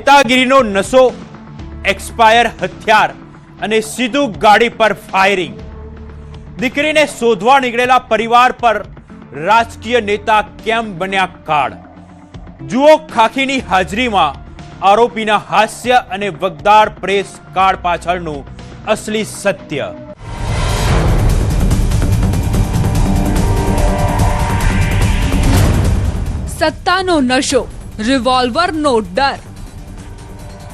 નેતાગીરીનો નશો, એક્સપાયર હથિયાર અને સીધું ગાડી પર ફાયરિંગ. દીકરીને શોધવા નીકળેલા પરિવાર પર રાજકીય નેતા કેમ બન્યા કાર્ડ? જુઓ ખાખીની હાજરીમાં આરોપીના હાસ્ય અને વગદાર પ્રેસ કાર્ડ પાછળનું અસલી સત્ય. સત્તાનો નશો, રિવોલ્વરનો ડર.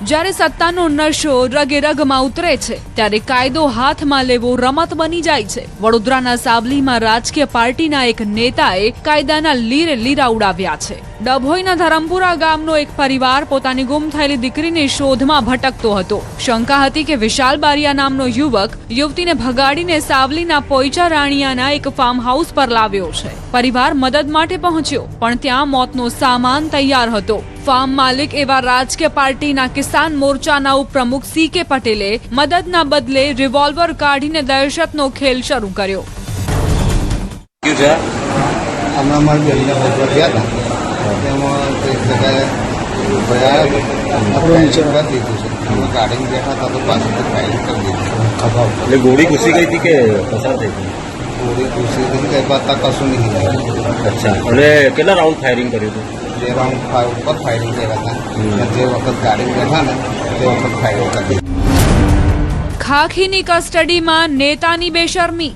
જ્યારે સત્તાનો નશો રગે રગમાં ઉતરે છે ત્યારે કાયદો હાથમાં લેવો રમત બની જાય છે. વડોદરાના સાવલીમાં રાજકીય પાર્ટીના એક નેતાએ કાયદાના લીરે લીરા ઉડાવ્યા છે. ડભોઈના ધરમપુરા ગામનો એક પરિવાર પોતાની ગુમ થયેલી દીકરીની શોધમાં ભટકતો હતો. શંકા હતી કે વિશાલ બારિયા નામનો યુવક યુવતીને ભગાડીને સાવલીના પોઈચા રાણીયાના એક ફાર્મ હાઉસ પર લાવ્યો છે. પરિવાર મદદ માટે પહોંચ્યો પણ ત્યાં મોતનો સામાન તૈયાર હતો. ફાર્મ માલિક એવા રાજકીય પાર્ટીના કિસાન મોરચાના ઉપપ્રમુખ સી.કે. પટેલે મદદના બદલે રિવોલ્વર કાઢીને દહેશતનો ખેલ શરૂ કર્યો. હમણાં મારી બેનને ભોગવા ગયા હતા તેમાં એક જગ્યાએ ભયા દીધું છે. ગાડીમાં બેઠા હતા તો પાછળથી ફાયરિંગ કરી દીધું. એટલે ગોળી ઘૂસી ગઈ હતી કે પસાર થઈ ગઈ? ગોળી ઘૂસી હતી કંઈ બાતા કશું નહીં. અચ્છા. અને કેટલા રાઉન્ડ ફાયરિંગ કર્યું હતું? 2 રાઉન્ડ ઉપર ફાયરિંગ કર્યા હતા. જે વખત ગાડીમાં બેઠા ને તે વખત ફાયરિંગ કરી. ખાખીની કસ્ટડીમાં નેતાની બેશરમી.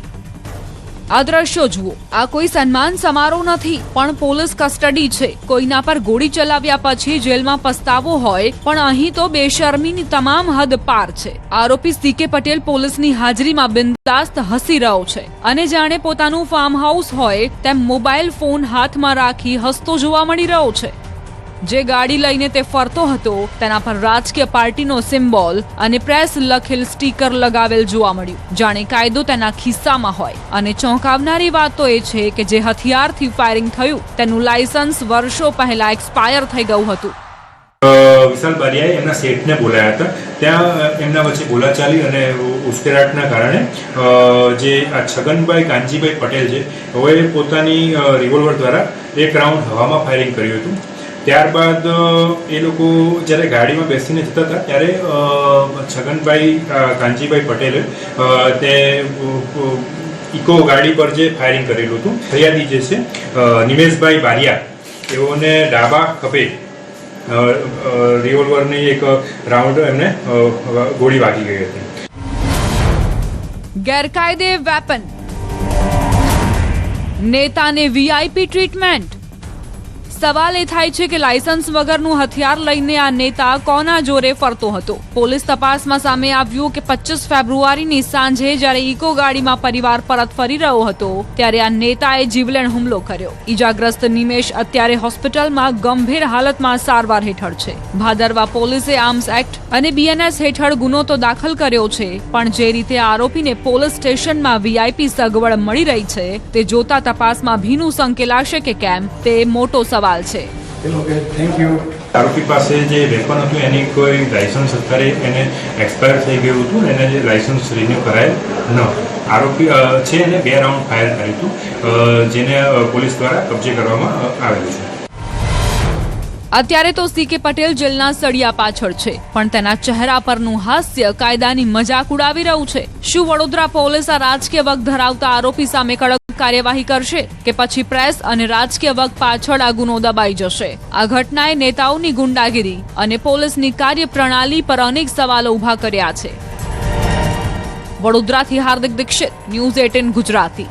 આ દ્રશ્યો જુઓ. આ કોઈ સન્માન સમારોહ નથી પણ પોલીસ કસ્ટડી છે. કોઈના પર ગોળી ચલાવ્યા પછી જેલમાં પસ્તાવો હોય પણ અહીં તો બેશરમીની તમામ હદ પાર છે. આરોપી સી.કે. પટેલ પોલીસની હાજરીમાં બિંદાસ્ત હસી રહ્યો છે અને જાણે પોતાનું ફાર્મ હાઉસ હોય તેમ મોબાઈલ ફોન હાથમાં રાખી હસતો જોવા મળી રહ્યો છે. જે ગાડી લઈને તે ફરતો હતો તેના પર રાજકીય પાર્ટીનો સિમ્બોલ અને પ્રેસ લખેલ સ્ટીકર લગાવેલ જોવા મળ્યું. જાણે કાયદો તેના ખિસ્સામાં હોય. અને ચોંકાવનારી વાત તો એ છે કે જે હથિયારથી ફાયરિંગ થયું તેનું લાયસન્સ વર્ષો પહેલા એક્સપાયર થઈ ગયું હતું. વિશાલ બારિયાએ એમના શેઠને બોલાયા હતા. ત્યાં એમના વચ્ચે બોલાચાલી અને ઉશ્કેરાટના કારણે જે આ છગનભાઈ કાનજીભાઈ પટેલ છે હવે પોતાની રિવોલ્વર દ્વારા 1 રાઉન્ડ હવામાં ફાયરિંગ કર્યું હતું. ત્યારબાદ એ લોકો જ્યારે ગાડીમાં બેસીને જતા હતા ત્યારે છગનભાઈ કાનજીભાઈ પટેલે તે ઇકો ગાડી પર જે ફાયરિંગ કરેલું હતું. ફરિયાદી જે છે નિમેશભાઈ બારિયા તેઓને ડાબા ખભે રિવોલ્વરની એક રાઉન્ડ એમને ગોળી વાગી ગઈ હતી. ગેરકાયદે વેપન, નેતાને વીઆઈપી ટ્રીટમેન્ટ. સવાલ એ થાય છે કે લાયસન્સ વગરનું હથિયાર લઈને આ નેતા કોના જોરે ફરતો હતો? પોલીસ તપાસમાં સામે આવ્યું કે 25 ફેબ્રુઆરીની સાંજે જ્યારે ઇકો ગાડીમાં પરિવાર પરત ફરી રહ્યો હતો ત્યારે આ નેતાએ જીવલેણ હુમલો કર્યો. ઈજાગ્રસ્ત નિમેશ અત્યારે હોસ્પિટલમાં ગંભીર હાલતમાં સારવાર હેઠળ છે. ભાદરવા પોલીસે આર્મ્સ એક્ટ અને બીએનએસ હેઠળ ગુનો તો દાખલ કર્યો છે પણ જે રીતે આરોપીને પોલીસ સ્ટેશનમાં વીઆઈપી સગવડ મળી રહી છે તે જોતા તપાસમાં ભીનું સંકેલાશે કે કેમ તે મોટો સવાલ છે. આરોપી પાસે જે વેપન હતું એની કોઈ લાયસન્સ અત્યારે એને એક્સપાયર થઈ ગયું હતું. એને જે લાયસન્સ રિન્યુ કરાયેલ ન. આરોપી છે એને 2 રાઉન્ડ ફાયર કર્યું હતું જેને પોલીસ દ્વારા કબજે કરવામાં આવેલું છે. અત્યારે તો સી.કે. પટેલ જેલના સળિયા પાછળ છે પણ તેના ચહેરા પરનું હાસ્ય કાયદાની મજાક ઉડાવી રહ્યું છે. શું વડોદરા પોલીસ આ રાજકીય વગ ધરાવતા આરોપી સામે કડક કાર્યવાહી કરશે કે પછી પ્રેસ અને રાજકીય વગ પાછળ આ ગુનો દબાઈ જશે? આ ઘટનાએ નેતાઓની ગુંડાગીરી અને પોલીસની કાર્યપ્રણાલી પર અનેક સવાલો ઉભા કર્યા છે. વડોદરાથી હાર્દિક દીક્ષિત, ન્યૂઝ 18 ગુજરાતી.